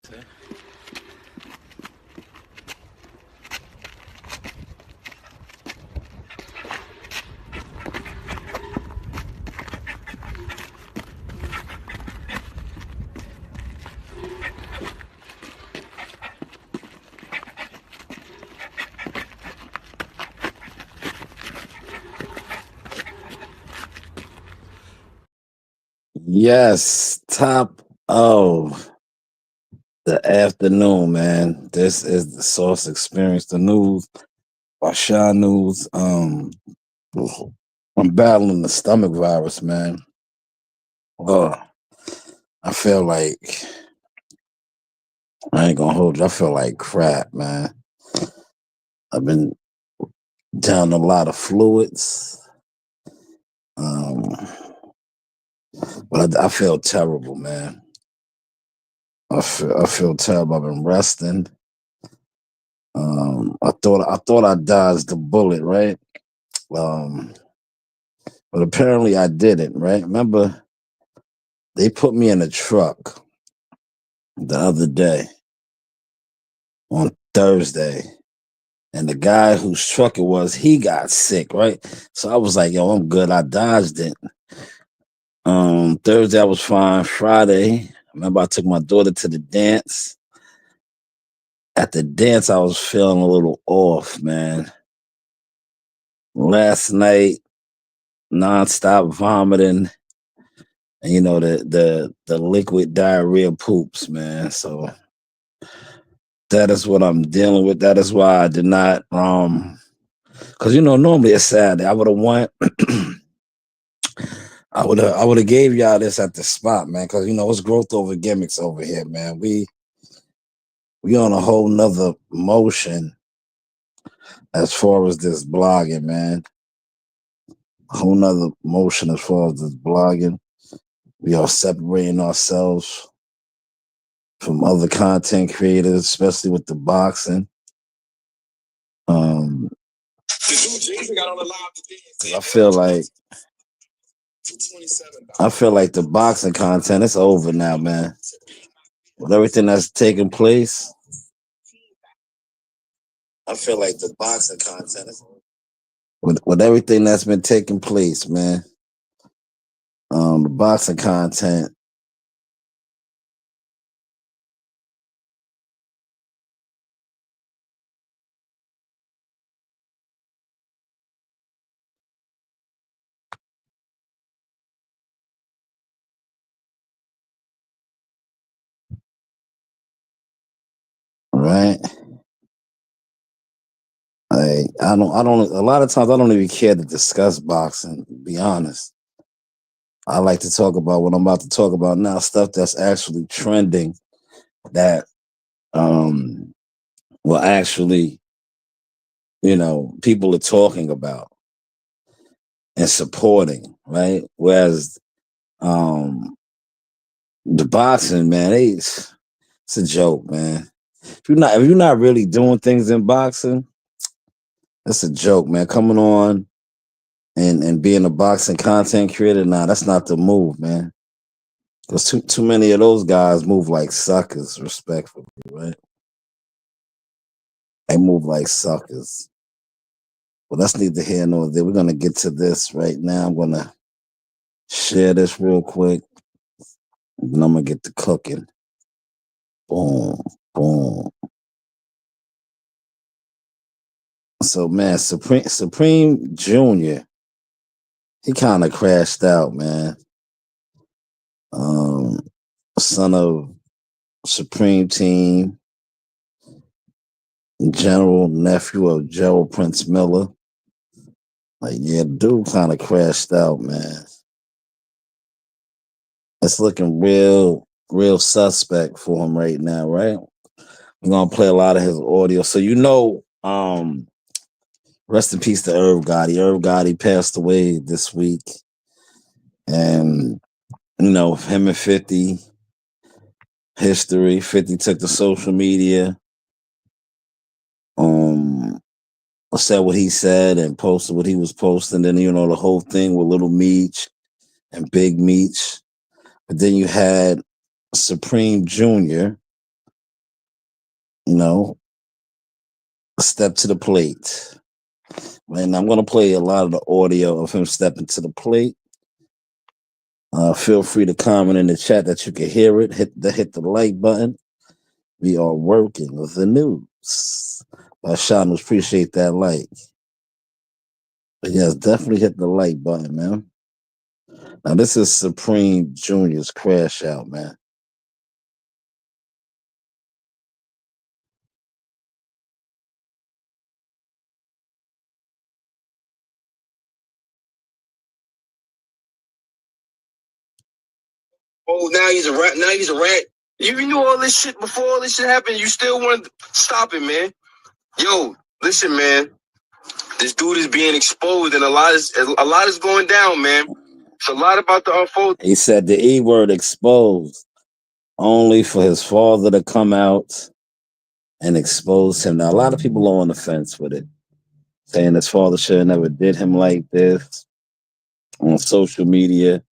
See? Yes, top of the afternoon, man. This is the Source Experience, the news by Shanewz. I'm battling the stomach virus, man. Oh, I feel like I ain't gonna hold you. I feel like crap, man. I've been down a lot of fluids, um, but I feel terrible, man. I feel terrible. I've been resting. I thought I dodged the bullet, right? Um, but apparently I didn't, right? Remember, they put me in a truck the other day on Thursday, and the guy whose truck it was, he got sick, right? So I was like, yo, I'm good. I dodged it. Thursday I was fine. Friday, I remember I took my daughter to the dance. At the dance, I was feeling a little off, man. Last night, nonstop vomiting, and the liquid diarrhea poops, man. So that is what I'm dealing with. That is why I did not because normally it's Saturday. I would have went I would have gave y'all this at the spot, man, because it's growth over gimmicks over here, man. We on a whole nother motion as far as this blogging, man. A whole nother motion as far as this blogging. We are separating ourselves from other content creators, especially with the boxing. Um, 'Cause I feel like the boxing content is over now, man. With everything that's taking place, I feel like the boxing content is with everything that's been taking place, man. The boxing content, right? I don't. A lot of times, I don't even care to discuss boxing. To be honest, I like to talk about what I'm about to talk about now. Stuff that's actually trending. That um, will actually, people are talking about and supporting, right? Whereas um, the boxing, man, it's a joke, man. If you're not really doing things in boxing, it's a joke, man. Coming on and being a boxing content creator, nah, that's not the move, man. Because too many of those guys move like suckers, respectfully, right? They move like suckers. Well, that's neither here nor there. We're gonna get to this right now. I'm gonna share this real quick, and then I'm gonna get to cooking. Boom, boom. So man, Supreme Junior, he kind of crashed out, man. Um, son of Supreme Team, general nephew of Gerald Prince Miller. Like, yeah, dude kind of crashed out, man. It's looking real suspect for him right now, right? We're gonna play a lot of his audio. So rest in peace to Irv Gotti. Irv Gotti passed away this week. And him and 50 history. 50 took to social media, um, said what he said and posted what he was posting. Then, the whole thing with Little Meech and Big Meech. But then you had Supreme Junior, you know, step to the plate. And I'm gonna play a lot of the audio of him stepping to the plate. Feel free to comment in the chat that you can hear it. Hit the like button. We are working with the news. Shanewz, appreciate that like. But yes, definitely hit the like button, man. Now this is Supreme Junior's Crash Out, man. Oh, now he's a rat. Now he's a rat. You knew all this shit before all this shit happened. You still want to stop it, man. Yo, listen, man. This dude is being exposed, and a lot is going down, man. It's a lot about to unfold. He said the E word exposed, only for his father to come out and expose him. Now a lot of people are on the fence with it, saying his father should have never did him like this on social media.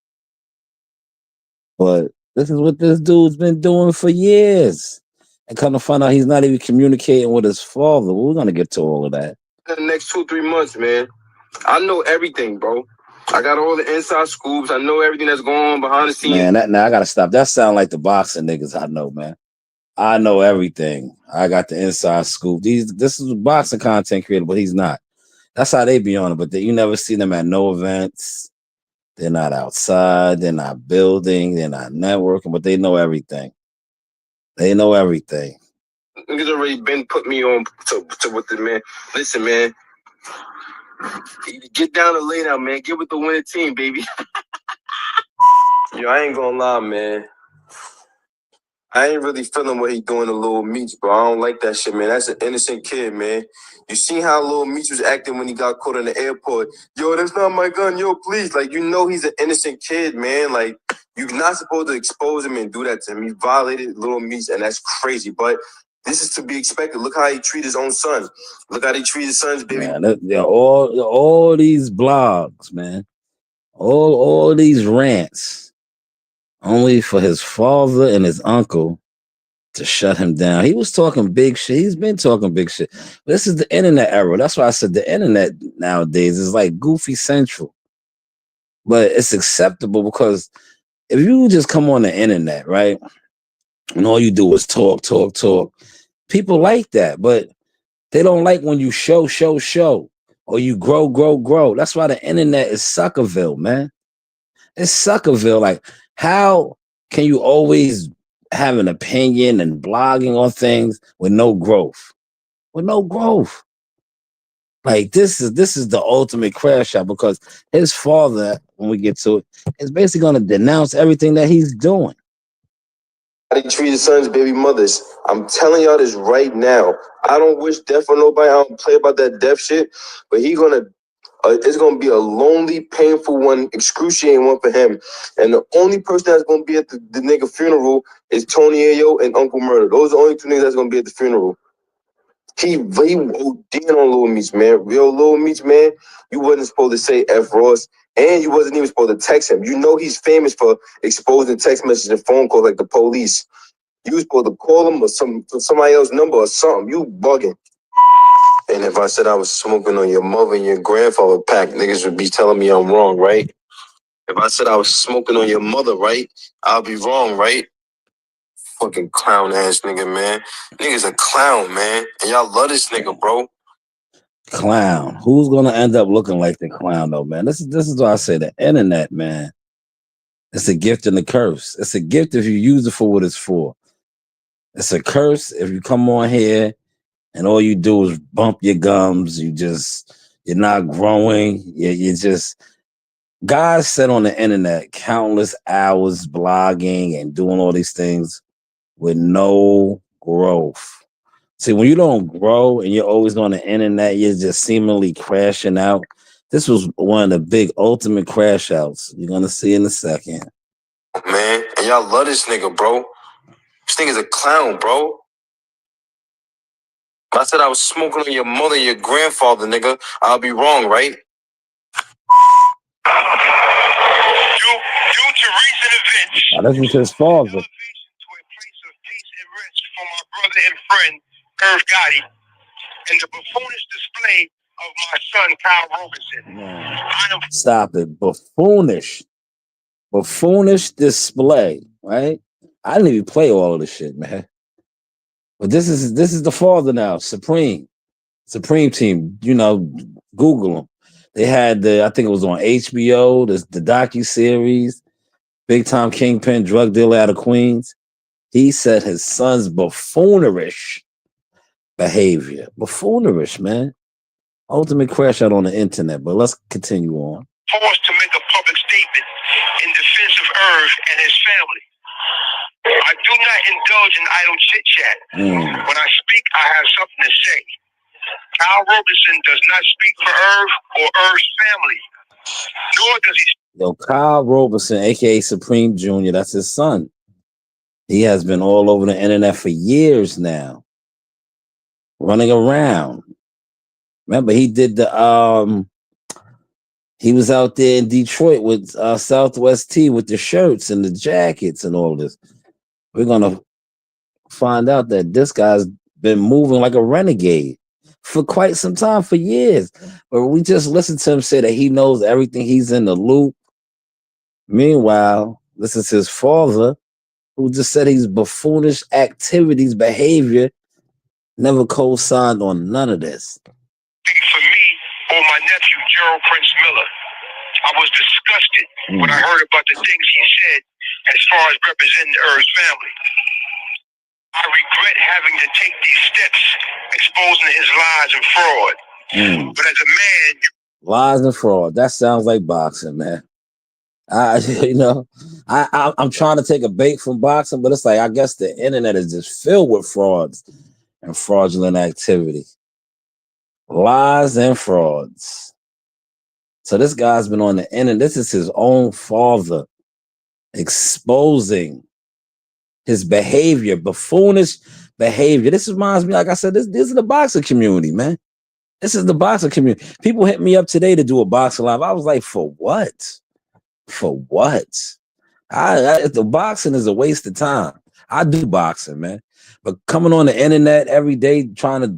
But this is what this dude's been doing for years. And come to find out he's not even communicating with his father. We're gonna get to all of that. In the next 2-3 months, man. I know everything, bro. I got all the inside scoops. I know everything that's going on behind the scenes. Man, now I gotta stop. That sound like the boxing niggas I know, man. I know everything. I got the inside scoop. This is boxing content creator, but he's not. That's how they be on it. But you never see them at no events. They're not outside. They're not building. They're not networking. But they know everything. They know everything. Niggas already been put me on to with the man. Listen, man. Get down and lay down, man. Get with the winning team, baby. Yo, I ain't gonna lie, man. I ain't really feeling what he doing to Lil Meech, bro. I don't like that shit, man. That's an innocent kid, man. You seen how Lil Meech was acting when he got caught in the airport. Yo, that's not my gun. Yo, please. Like, you know he's an innocent kid, man. Like, you're not supposed to expose him and do that to him. He violated Lil Meech, and that's crazy. But this is to be expected. Look how he treat his own son. Look how he treat his son's baby. Man, all these blogs, man. All these rants. Only for his father and his uncle to shut him down. He was talking big shit. He's been talking big shit. This is the internet era. That's why I said the internet nowadays is like Goofy Central. But it's acceptable because if you just come on the internet, right, and all you do is talk, people like that. But they don't like when you show, or you grow. That's why the internet is Suckerville, man. It's Suckerville. Like, how can you always have an opinion and blogging on things with no growth? With no growth. Like, this is the ultimate crash out because his father, when we get to it, is basically gonna denounce everything that he's doing. How they treat his sons, baby mothers. I'm telling y'all this right now. I don't wish death on nobody. I don't play about that death shit, but it's gonna be a lonely, painful one, excruciating one for him. And the only person that's gonna be at the nigga funeral is Tony Ayo and Uncle Murder. Those are the only two niggas that's gonna be at the funeral. He OD'd on Lil Meech, man. Yo, Lil Meech, man, you wasn't supposed to say F Ross, and you wasn't even supposed to text him. You know he's famous for exposing text messages and phone calls like the police. You was supposed to call him or somebody else's number or something. You bugging. And if I said I was smoking on your mother and your grandfather pack, niggas would be telling me I'm wrong, right? If I said I was smoking on your mother, right, I'll be wrong, right? Fucking clown ass nigga, man. Nigga's a clown, man. And y'all love this nigga, bro. Clown. Who's gonna end up looking like the clown though, man? This is why I say the internet, man. It's a gift and a curse. It's a gift if you use it for what it's for. It's a curse if you come on here and all you do is bump your gums. You're not growing. You just guys sit on the internet countless hours blogging and doing all these things with no growth. See, when you don't grow and you're always on the internet, you're just seemingly crashing out. This was one of the big ultimate crash outs. You're gonna see in a second. Man, and y'all love this nigga, bro. This nigga's a clown, bro. I said I was smoking on your mother and your grandfather, nigga. I'll be wrong, right? Due to recent events, Now, this is his father. elevation to a place of peace and rest for my brother and friend, Irv Gotti, and the buffoonish display of my son Kyle Roberson. Stop it. Buffoonish display, right? I didn't even play all of this shit, man. But this is the father now, Supreme Team. You know, Google them. They had I think it was on HBO, the docu series, Big Time Kingpin, drug dealer out of Queens. He said his son's buffoonish behavior. Buffoonish, man. Ultimate crash out on the internet, but let's continue on. Forced to make a public statement in defense of Irv and his family. I do not indulge in idle chit chat. When I speak, I have something to say. Kyle Roberson does not speak for Irv or Irv's family, nor does he. Yo, Kyle Roberson, aka Supreme Jr., that's his son. He has been all over the internet for years now, running around. Remember, he did he was out there in Detroit with Southwest T with the shirts and the jackets and all this. We're gonna find out that this guy's been moving like a renegade for quite some time, for years. But we just listened to him say that he knows everything, he's in the loop. Meanwhile, this is his father, who just said he's buffoonish activities, behavior, never co-signed on none of this. For me or my nephew, Gerald Prince Miller, I was disgusted when I heard about the things he said as far as representing Irv's family. I regret having to take these steps, exposing his lies and fraud. But as a man, lies and fraud, that sounds like boxing, man. I'm trying to take a bait from boxing, but it's like, I guess the internet is just filled with frauds and fraudulent activity. Lies and frauds. So this guy's been on the internet. This is his own father exposing his behavior, buffoonish behavior. This reminds me, like I said, this is the boxing community, man. This is the boxing community. People hit me up today to do a boxing live. I was like, for what? For what? The boxing is a waste of time. I do boxing, man. But coming on the internet every day trying to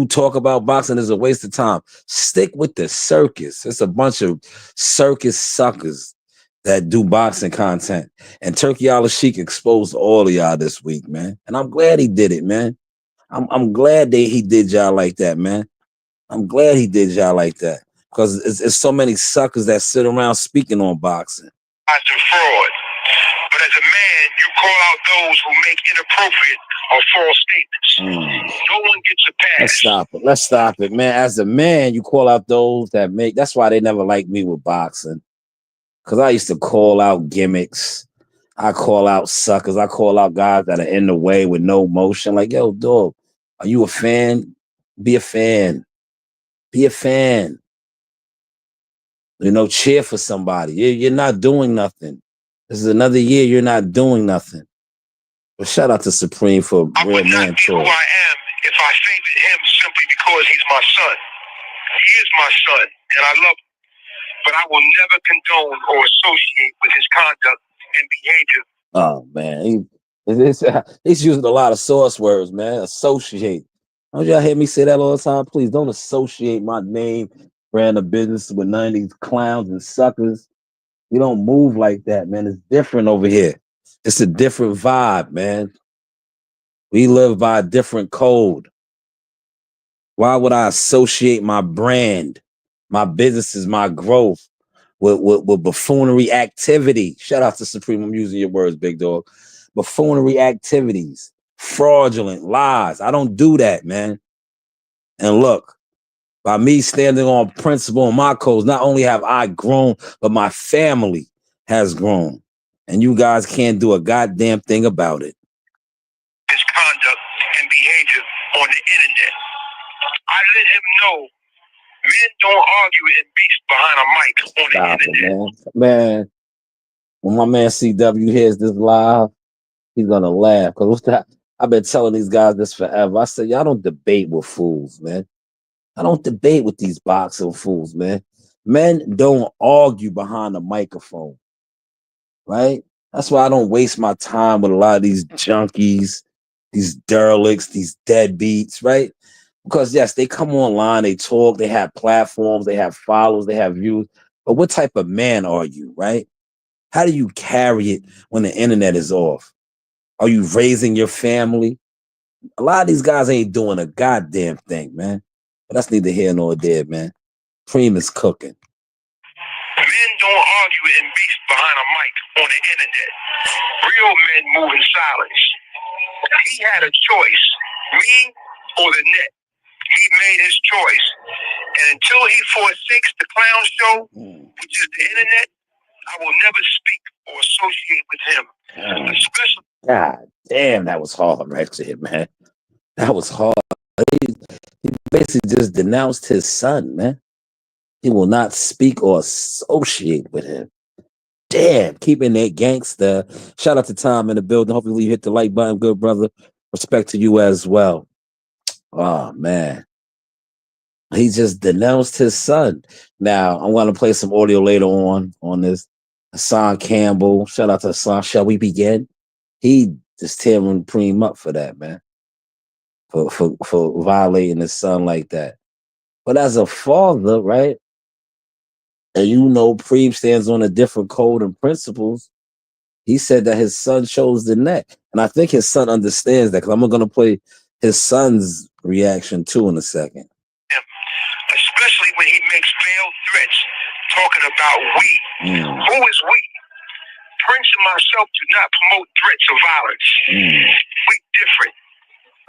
talk about boxing is a waste of time. Stick with the circus. It's a bunch of circus suckers that do boxing content. And Turkey Al Sheik exposed all of y'all this week, man. And I'm glad he did it, man. I'm glad that he did y'all like that, man. I'm glad he did y'all like that. Because it's so many suckers that sit around speaking on boxing. And fraud. But as a man, you call out those who make inappropriate or false statements. No one gets a pass. Let's stop it, man. As a man, you call out those that make. That's why they never liked me with boxing. Because I used to call out gimmicks. I call out suckers. I call out guys that are in the way with no motion. Like, yo, dog, are you a fan? Be a fan. Be a fan. You know, cheer for somebody. You're not doing nothing. This is another year you're not doing nothing. But shout out to Supreme for real man talk. I would not be who I am if I favored him simply because he's my son. He is my son, and I love him. But I will never condone or associate with his conduct and behavior. Oh, man. He's using a lot of source words, man. Associate. Don't y'all hear me say that all the time? Please don't associate my name, brand of business with none of these clowns and suckers. We don't move like that, man. It's different over here. It's a different vibe, man. We live by a different code. Why would I associate my brand, my businesses, my growth with buffoonery activity? Shout out to Supreme. I'm using your words, big dog. Buffoonery activities, fraudulent lies. I don't do that, man. And look, by me standing on principle and my codes, not only have I grown, but my family has grown. And you guys can't do a goddamn thing about it. His conduct and behavior on the internet. I let him know men don't argue and beef behind a mic on the internet. It, man, when my man CW hears this live, he's gonna laugh. Cause I've been telling these guys this forever. I said, y'all don't debate with fools, man. I don't debate with these boxing fools, man. Men don't argue behind a microphone, right? That's why I don't waste my time with a lot of these junkies these derelicts, these deadbeats, right? Because yes, they come online, they talk, they have platforms, they have followers, they have views. But what type of man are you, right? How do you carry it when the internet is off? Are you raising your family? A lot of these guys ain't doing a goddamn thing, man. But that's neither here nor there, man. Cream is cooking. Men don't argue and beef behind a mic on the internet. Real men move in silence. He had a choice, me or the net. He made his choice. And until he forsakes the clown show, which is the internet, I will never speak or associate with him. Especially. God damn, that was hard right there, man. That was hard. He basically just denounced his son, man. He will not speak or associate with him. Damn, keeping that gangster. Shout out to Tom in the building. Hopefully you hit the like button, good brother. Respect to you as well. Oh, man. He just denounced his son. Now, I'm going to play some audio later on this. Hassan Campbell. Shout out to Hassan. Shall we begin? He just tearing Preem up for that, man. For violating his son like that. But as a father, right? And you know Preem stands on a different code and principles. He said that his son chose the net. And I think his son understands that, because I'm going to play his son's reaction too in a second. Especially when he makes veiled threats, talking about we. Who is we? Prince and myself do not promote threats of violence. We different.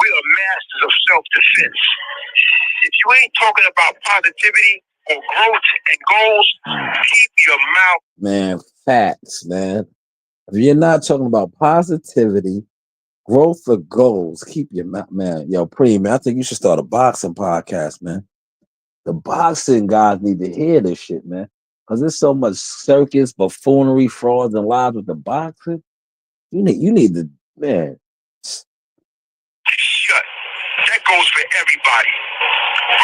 We are masters of self-defense. If you ain't talking about positivity or growth and goals, keep your mouth. Man, facts, man. If you're not talking about positivity, growth, or goals, keep your mouth, man. Yo, Preem, man, I think you should start a boxing podcast, man. The boxing guys need to hear this shit, man. Because there's so much circus, buffoonery, frauds, and lies with the boxing. You need to, man. Shut. That goes for everybody.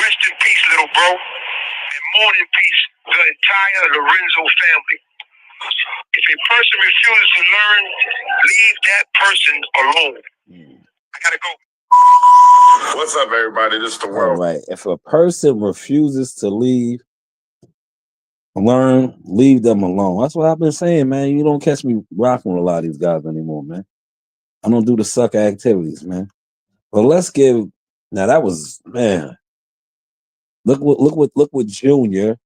Rest in peace, little bro. And more in peace, the entire Lorenzo family. If a person refuses to learn, leave that person alone. I gotta go. What's up, everybody? This is the world. All right. If a person refuses to leave, leave them alone. That's what I've been saying, man. You don't catch me rocking with a lot of these guys anymore, man. I don't do the sucker activities, man. But let's give. Now that was, man. Look what Junior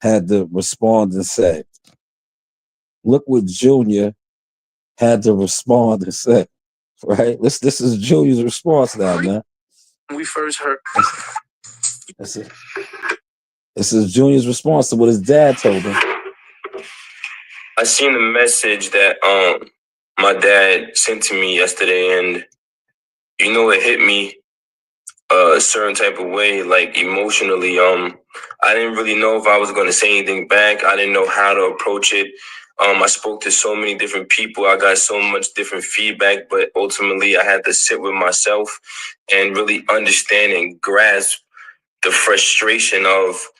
had to respond and say. Look what Junior had to respond and say. Right? This is Junior's response now, man. We first heard. This is Junior's response to what his dad told him. I seen the message that my dad sent to me yesterday, and it hit me a certain type of way, like emotionally. I didn't really know if I was going to say anything back. I didn't know how to approach it. I spoke to so many different people. I got so much different feedback, but ultimately I had to sit with myself and really understand and grasp the frustration of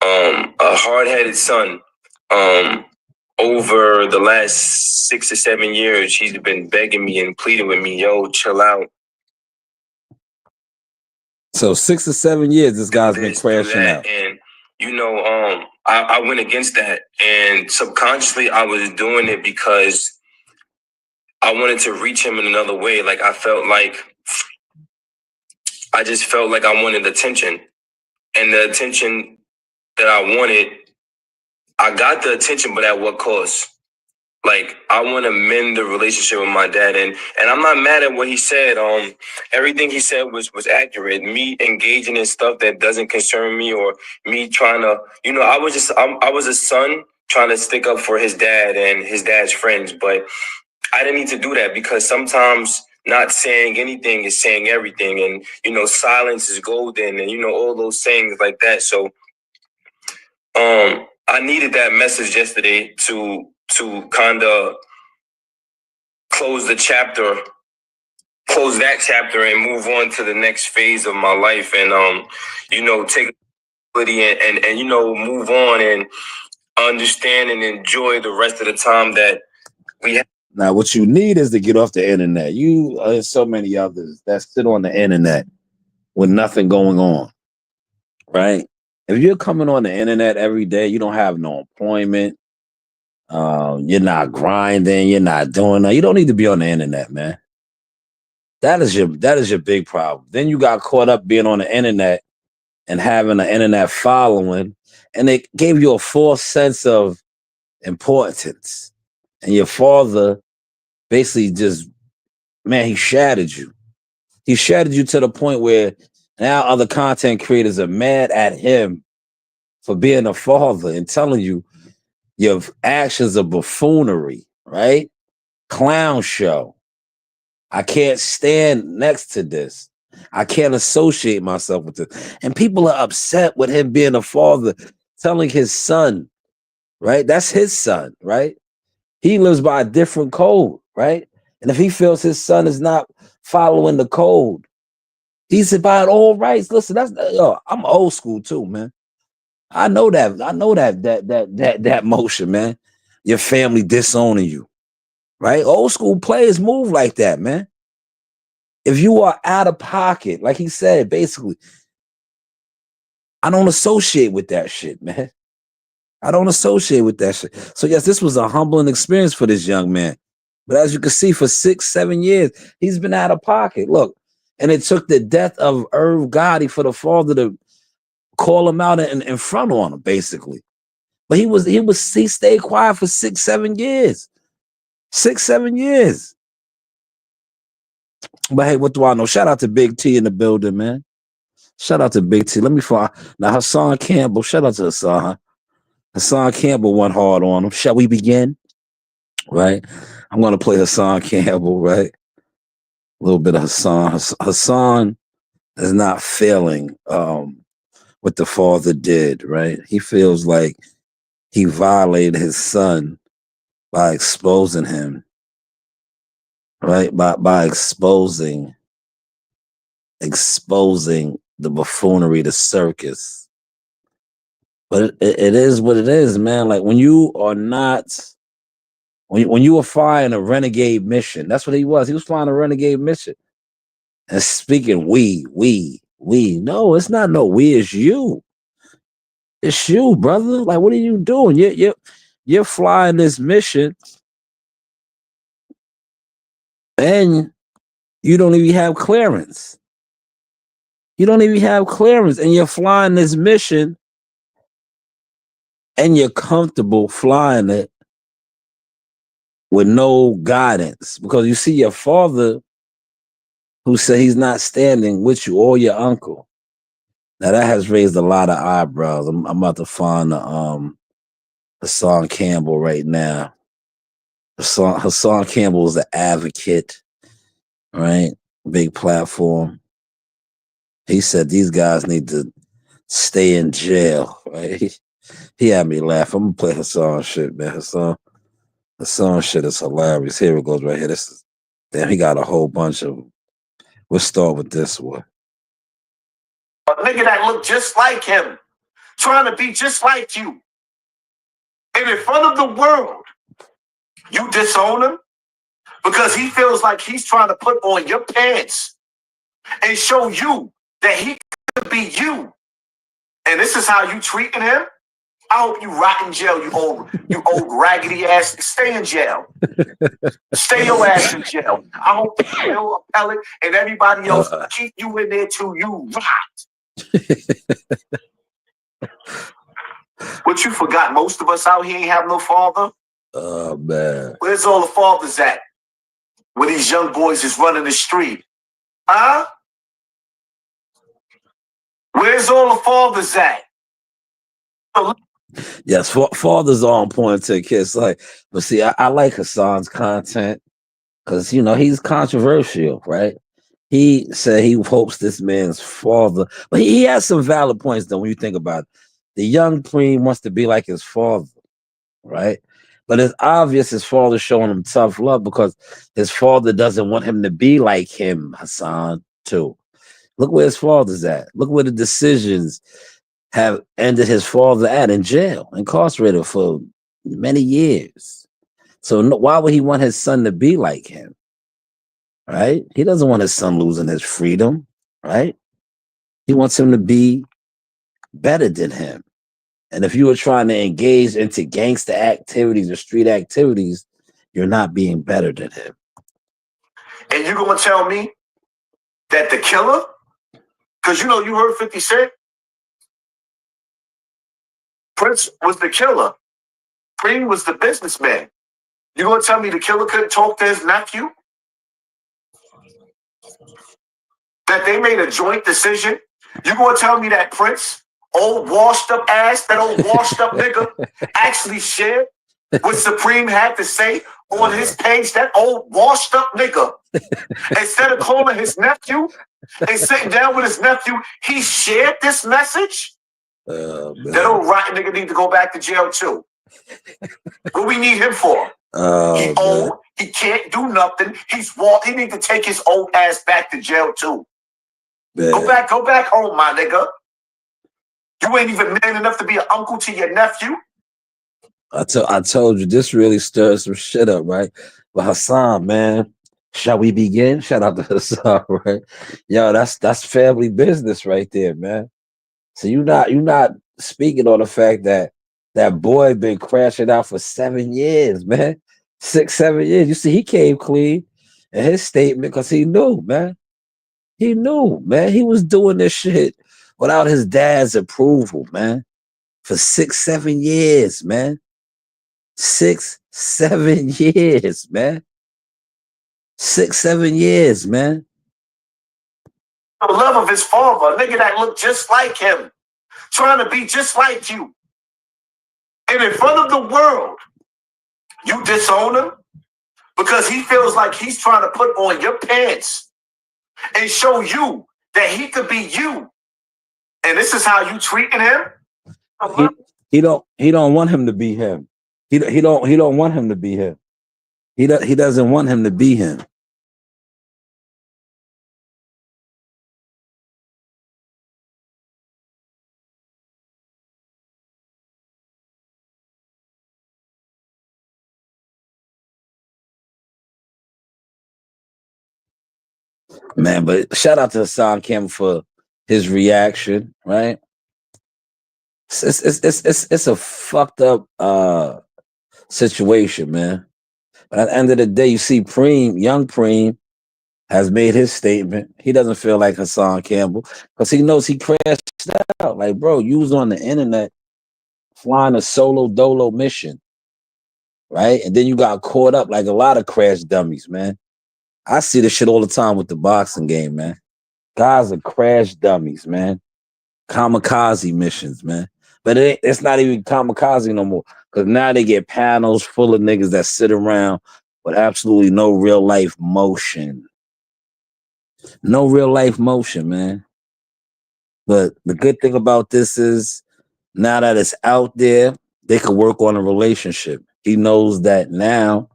a hard-headed son. Over the last 6 or 7 years, he's been begging me and pleading with me, yo, chill out. So 6 or 7 years, this guy's been crashing out. And, I went against that. And subconsciously, I was doing it because I wanted to reach him in another way. Like, I just felt like I wanted attention. And the attention that I wanted, I got the attention, but at what cost? Like, I want to mend the relationship with my dad, and I'm not mad at what he said. Everything he said was accurate. Me engaging in stuff that doesn't concern me, or me trying to, I was a son trying to stick up for his dad and his dad's friends, but I didn't need to do that, because sometimes not saying anything is saying everything, and silence is golden, and all those sayings like that. So, I needed that message yesterday to kind of close that chapter and move on to the next phase of my life, and take and move on and understand and enjoy the rest of the time that we have. Now, what you need is to get off the internet. You and so many others that sit on the internet with nothing going on, right? If you're coming on the internet every day, you don't have no employment. You're not grinding. You're not doing that. You don't need to be on the internet, man. That is your big problem. Then you got caught up being on the internet and having an internet following, and it gave you a false sense of importance. And your father basically just, man, he shattered you. He shattered you to the point where now other content creators are mad at him for being a father and telling you your actions are buffoonery, right? Clown show. I can't stand next to this. I can't associate myself with this. And people are upset with him being a father, telling his son, right? That's his son, right? He lives by a different code, right? And if he feels his son is not following the code, he's about all rights. Listen, I'm old school too, man. I know that motion, man. Your family disowning you, right? Old school players move like that, man. If you are out of pocket, like he said, basically, I don't associate with that shit, man. I don't associate with that shit. So yes, this was a humbling experience for this young man. But as you can see, for 6-7 years, he's been out of pocket. Look, and it took the death of Irv Gotti for the father to call him out and front on him, basically. But he stayed quiet for 6-7 years. 6-7 years. But hey, what do I know? Shout out to Big T in the building, man. Shout out to Big T. Let me find now Hassan Campbell. Shout out to Hassan. Hassan Campbell went hard on him. Shall we begin? Right? I'm gonna play Hassan Campbell, right? A little bit of Hassan. Hassan is not failing what the father did, right? He feels like he violated his son by exposing him, right? By exposing the buffoonery, the circus. But it is what it is, man. Like when you are not, when you were flying a renegade mission, that's what he was. He was flying a renegade mission. And speaking we. No, it's not no we, it's you. It's you, brother. Like, what are you doing? You're flying this mission and you don't even have clearance. You don't even have clearance, and you're flying this mission and you're comfortable flying it with no guidance because you see your father who said he's not standing with you or your uncle. Now that has raised a lot of eyebrows. I'm about to find Hassan Campbell right now. Hassan Campbell is an advocate, right? Big platform. He said these guys need to stay in jail, right? He had me laugh. I'm gonna play Hassan shit, man. Hassan shit is hilarious. Here it goes right here. Damn, he got a whole bunch of them. We'll start with this one. A nigga that look just like him, trying to be just like you. And in front of the world, you disown him because he feels like he's trying to put on your pants and show you that he could be you. And this is how you treating him? I hope you rot in jail, you old raggedy ass. Stay in jail. Stay your ass in jail. I hope Bill Appellate and everybody else keep you in there till you rot. What you forgot? Most of us out here ain't have no father. Oh man. Where's all the fathers at? Where these young boys is running the street? Huh? Where's all the fathers at? Yes, fathers are on point to kids. Like, but see, I like Hassan's content because he's controversial, right? He said he hopes this man's father, but he has some valid points though. When you think about it, the young preem wants to be like his father, right? But it's obvious his father's showing him tough love because his father doesn't want him to be like him, Hassan, too. Look where his father's at. Look where the decisions have ended his father at in jail, incarcerated for many years. So why would he want his son to be like him? Right? He doesn't want his son losing his freedom, right? He wants him to be better than him. And if you were trying to engage into gangster activities or street activities, you're not being better than him. And you're going to tell me that the killer, because you heard 50 Cent, Prince was the killer, Cream was the businessman. You going to tell me the killer couldn't talk to his nephew? That they made a joint decision? You going to tell me that Prince, old washed up ass, that old washed up nigga, actually shared what Supreme had to say on his page? That old washed up nigga, instead of calling his nephew and sitting down with his nephew, he shared this message? That old rotten nigga need to go back to jail too. What we need him for? He old, he can't do nothing. He need to take his old ass back to jail too. Man. Go back home, my nigga. You ain't even man enough to be an uncle to your nephew. I told you, this really stirs some shit up, right? But Hassan, man, shall we begin? Shout out to Hassan, right? Yo, that's family business right there, man. So you're not speaking on the fact that that boy been crashing out for 7 years, man. 6, 7 years. You see, he came clean in his statement because he knew, man. He knew, man. He was doing this shit without his dad's approval, man. For 6, 7 years, man. 6, 7 years, man. 6, 7 years, man. The love of his father, a nigga that looked just like him, trying to be just like you. And in front of the world, you disown him because he feels like he's trying to put on your pants and show you that he could be you. And this is how you treating him? He don't want him to be him. He don't want him to be him. He doesn't want him to be him. Man, but shout out to Hassan Kim for his reaction, right? It's a fucked up situation, man. But at the end of the day, you see young Preem has made his statement. He doesn't feel like Hassan Campbell because he knows he crashed out. Like, bro, you was on the internet flying a solo dolo mission, right? And then you got caught up like a lot of crash dummies, man. I see this shit all the time with the boxing game, man. Guys are crash dummies, man. Kamikaze missions, man. But it's not even kamikaze no more because now they get panels full of niggas that sit around with absolutely no real life motion. No real life motion, man. But the good thing about this is now that it's out there, they could work on a relationship. He knows that now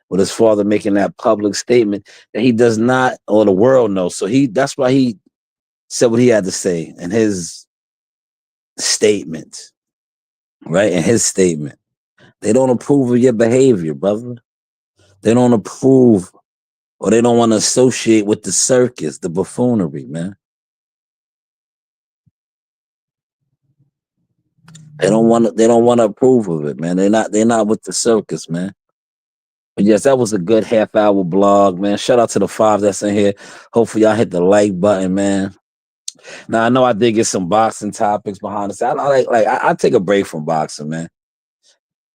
with his father making that public statement that he does not, or the world knows. So that's why he said what he had to say in his statement, right? In his statement. They don't approve of your behavior, brother. They don't approve or they don't want to associate with the circus, the buffoonery, man. They don't want to approve of it, man. They're not with the circus, man. But yes, that was a good half-hour blog, man. Shout out to the 5 that's in here. Hopefully y'all hit the like button, man. Now I know I did get some boxing topics behind us. I take a break from boxing, man.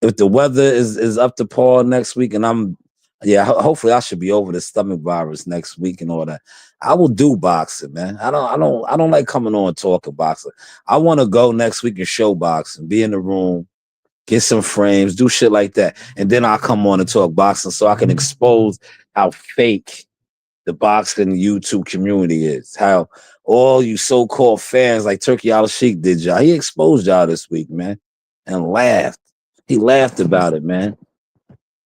If the weather is up to par next week, and hopefully I should be over the stomach virus next week and all that. I will do boxing, man. I don't like coming on and talking boxing. I want to go next week and show boxing, be in the room, get some frames, do shit like that. And then I'll come on and talk boxing so I can expose how fake the boxing YouTube community is. How all you so-called fans like Turkey Al Sheikh did y'all. He exposed y'all this week, man, and laughed. He laughed about it, man.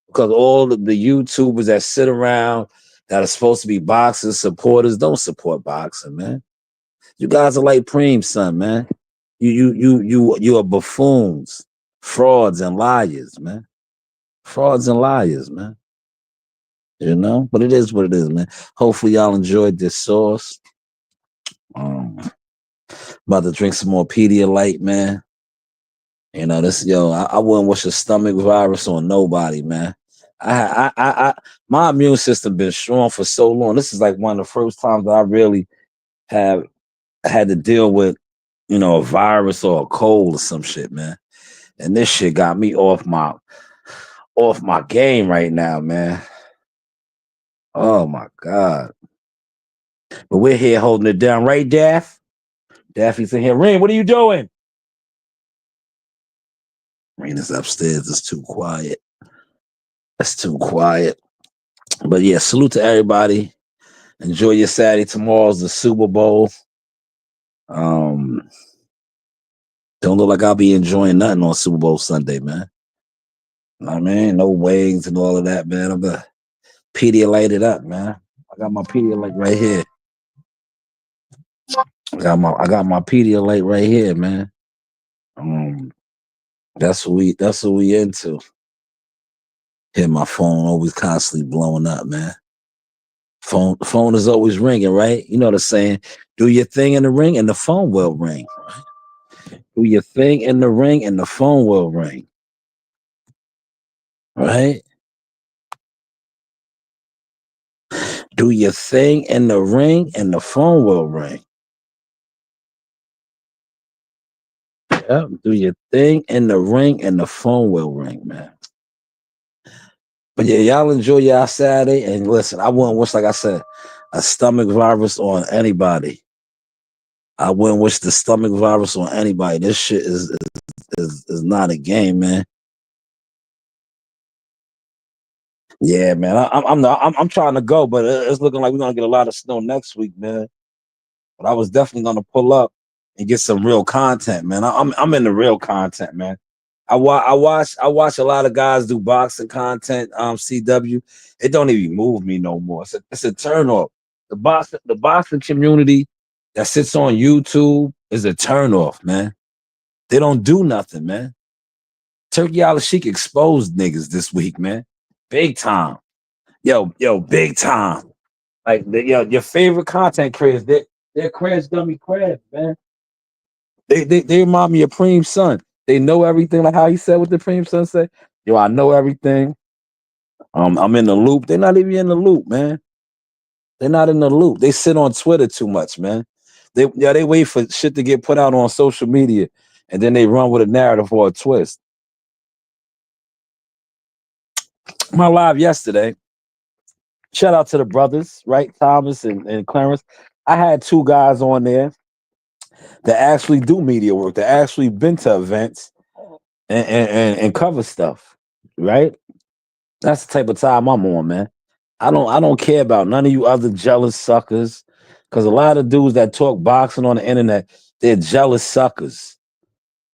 Because all of the YouTubers that sit around that are supposed to be boxing supporters don't support boxing, man. You guys are like Preem's son, man. You are buffoons, frauds, and liars, man. Frauds and liars, man. You know, but it is what it is, man. Hopefully y'all enjoyed this sauce. About to drink some more Pedialyte, man. You know, I wouldn't wish a stomach virus on nobody, man. My immune system been strong for so long. This is like one of the first times that I really have had to deal with, you know, a virus or a cold or some shit, man. And this shit got me off my game right now, man. Oh my God. But we're here holding it down, right, Daff? Daffy's in here. Rain, what are you doing? Rain is upstairs. It's too quiet. It's too quiet. But yeah, salute to everybody. Enjoy your Saturday. Tomorrow's the Super Bowl. Don't look like I'll be enjoying nothing on Super Bowl Sunday, man. You know what I mean? No wings and all of that, man. I'm gonna Pedialyte it up, man. I got my Pedialyte right here. I got my Pedialyte right here, man. That's what we into. Hit my phone always constantly blowing up, man. Phone is always ringing, right? You know the saying, do your thing in the ring and the phone will ring. Right? Do your thing in the ring and the phone will ring. Right? Do your thing in the ring and the phone will ring. Yep. Do your thing in the ring and the phone will ring, man. But yeah, y'all enjoy y'all Saturday. And listen, I wouldn't wish, like I said, a stomach virus on anybody. I wouldn't wish the stomach virus on anybody. This shit is not a game, man. Yeah, man. I'm trying to go, but it's looking like we're gonna get a lot of snow next week, man. But I was definitely gonna pull up and get some real content, man. I'm in the real content, man. I watch a lot of guys do boxing content. CW, it don't even move me no more. It's a turn off. The boxing community that sits on YouTube is a turn off, man. They don't do nothing, man. Turkey Al Sheik exposed niggas this week, man. Big time. Yo, big time. Like your favorite content creators, they're crash dummy crabs, man. They remind me of Preem's son. They know everything, like how he said what the Preem son said. Yo, I know everything. I'm in the loop. They're not even in the loop, man. They're not in the loop. They sit on Twitter too much, man. They wait for shit to get put out on social media, and then they run with a narrative or a twist. My live yesterday. Shout out to the brothers, right? Thomas and Clarence. I had two guys on there that actually do media work, that actually been to events and cover stuff, right? That's the type of time I'm on, man. I don't care about none of you other jealous suckers, because a lot of dudes that talk boxing on the internet, they're jealous suckers,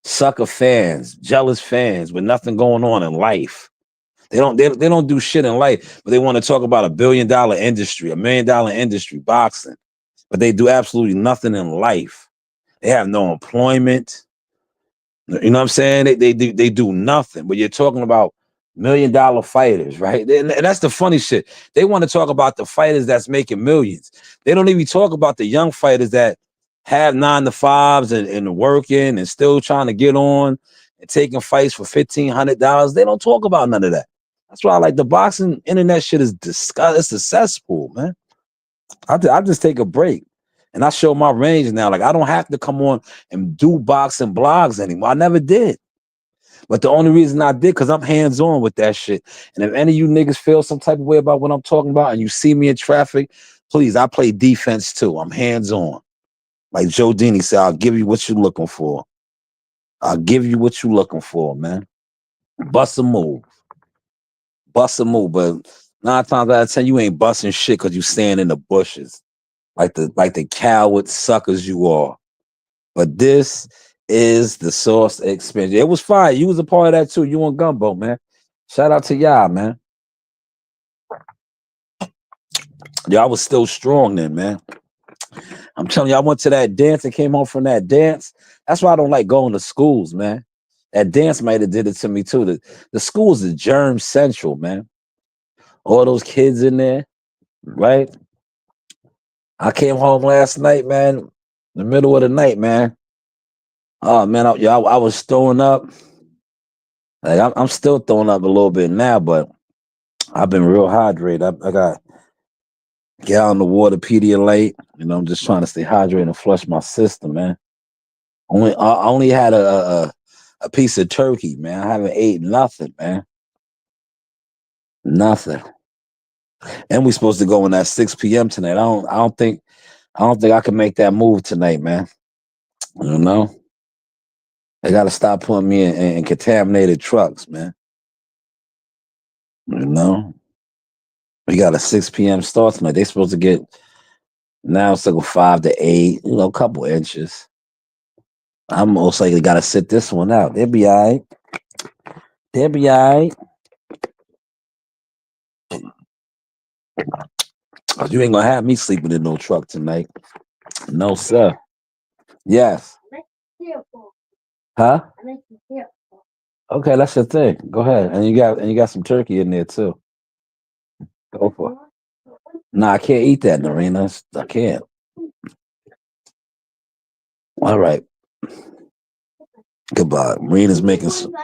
sucker fans, jealous fans with nothing going on in life. They don't do shit in life, but they want to talk about $1 billion industry, $1 million industry, boxing, but they do absolutely nothing in life. They have no employment. You know what I'm saying? They do nothing. But you're talking about $1 million fighters, right? And that's the funny shit. They want to talk about the fighters that's making millions. They don't even talk about the young fighters that have 9 to 5s and working and still trying to get on and taking fights for $1,500. They don't talk about none of that. That's why I like the boxing internet shit is disgusting. It's a cesspool, man. I just take a break. And I show my range now. Like, I don't have to come on and do boxing blogs anymore. I never did. But the only reason I did, because I'm hands-on with that shit. And if any of you niggas feel some type of way about what I'm talking about and you see me in traffic, please, I play defense too. I'm hands-on. Like Joe Dini said, I'll give you what you're looking for. I'll give you what you're looking for, man. Bust a move. Bust a move. But 9 times out of 10, you ain't busting shit because you stand in the bushes. Like the coward suckers you are. But this is the Source experience. It was fire. You was a part of that too. You on Gumbo, man. Shout out to y'all, man. Y'all was still strong then, man. I'm telling you, I went to that dance and came home from that dance. That's why I don't like going to schools, man. That dance might have did it to me too. The school's a germ central, man. All those kids in there, right? I came home last night, man, in the middle of the night, man. Oh man, I was throwing up. Like I'm still throwing up a little bit now, but I've been real hydrated. I got gallon of water, Pedialyte. You know, I'm just trying to stay hydrated and flush my system, man. I only had a piece of turkey, man. I haven't ate nothing, man. Nothing. And we supposed to go in at 6 p.m. tonight. I don't think I can make that move tonight, man. You know? They gotta stop putting me in contaminated trucks, man. You know? We got a 6 p.m. start tonight. They supposed to get now it's like 5 to 8, you know, a couple inches. I'm most likely gotta sit this one out. They'll be all right. They'll be all right. You ain't gonna have me sleeping in no truck tonight. No, sir. Yes. Huh? Okay, that's your thing. Go ahead. And you got some turkey in there too. Go for it. Nah, I can't eat that, Narina. I can't. All right. Goodbye. Marina's making some.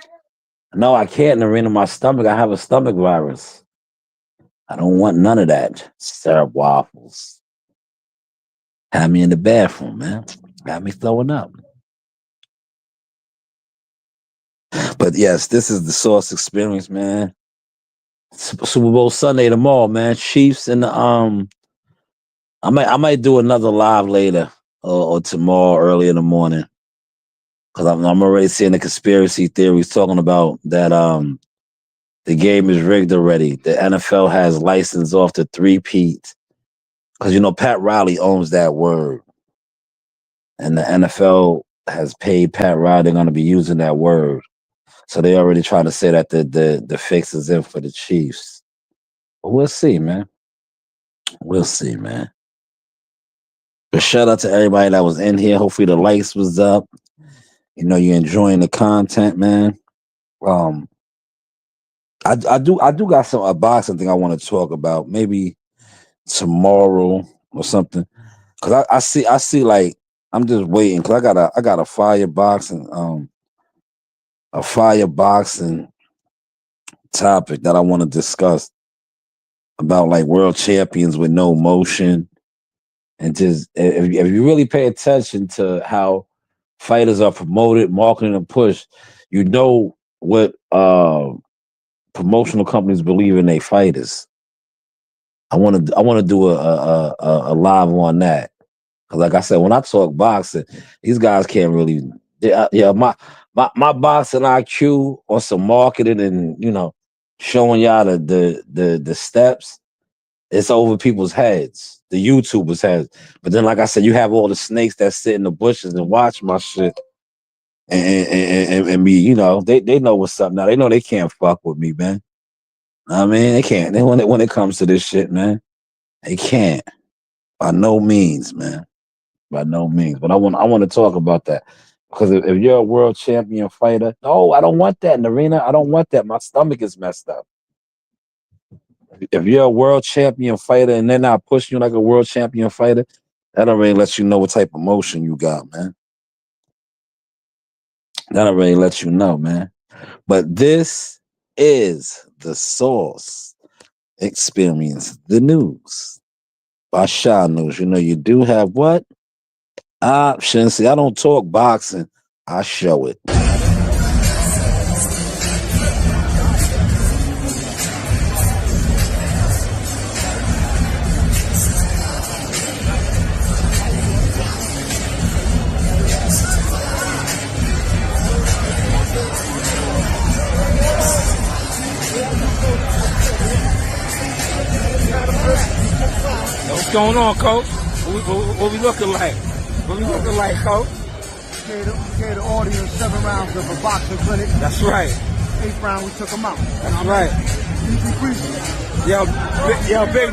No, I can't, Narina. My stomach. I have a stomach virus. I don't want none of that. Syrup waffles. Had me in the bathroom, man. Got me throwing up. But yes, this is the Source Experience, man. Super Bowl Sunday tomorrow, man. Chiefs and the I might do another live later or tomorrow early in the morning. Cause I'm already seeing the conspiracy theories talking about that the game is rigged already. The NFL has licensed off the three-peat. Cause you know Pat Riley owns that word. And the NFL has paid Pat Riley, they're gonna be using that word. So they already trying to say that the fix is in for the Chiefs. But we'll see, man. We'll see, man. But shout out to everybody that was in here. Hopefully the lights was up. You know, you're enjoying the content, man. I do got a boxing thing I want to talk about. Maybe tomorrow or something. Cause I see like I'm just waiting because I got a fireboxing topic that I want to discuss about like world champions with no motion. And just if you really pay attention to how fighters are promoted, marketed, and pushed, you know what promotional companies believe in their fighters. I want to do a live on that because, like I said, when I talk boxing, these guys can't really. My boxing IQ on some marketing and showing y'all the steps. It's over people's heads, the YouTubers' heads. But then, like I said, you have all the snakes that sit in the bushes and watch my shit. And me, they know what's up now. They know they can't fuck with me, man. I mean, they can't. When it comes to this shit, man, they can't. By no means, man. By no means. But I want to talk about that. Because if you're a world champion fighter, no, I don't want that in the arena. I don't want that. My stomach is messed up. If you're a world champion fighter and they're not pushing you like a world champion fighter, that already lets you know what type of motion you got, man. That already lets you know, man. But this is the Source Experience, the news by Shanewz. You know, you do have what? Options. See, I don't talk boxing. I show it. What's going on, Coach? What we looking like? What we looking like, Coach? Gave the audience 7 rounds of a boxing clinic. That's right. 8th round, we took them out. That's right. Easy breezy. Big.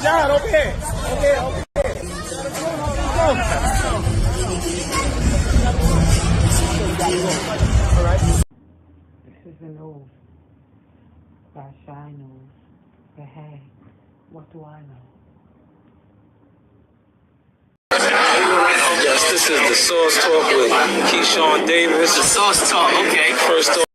John, over here. This is the news by Shanewz. But hey, what do I know? Yes, this is the Source Talk with Keyshawn Davis. The Source Talk, okay. First off,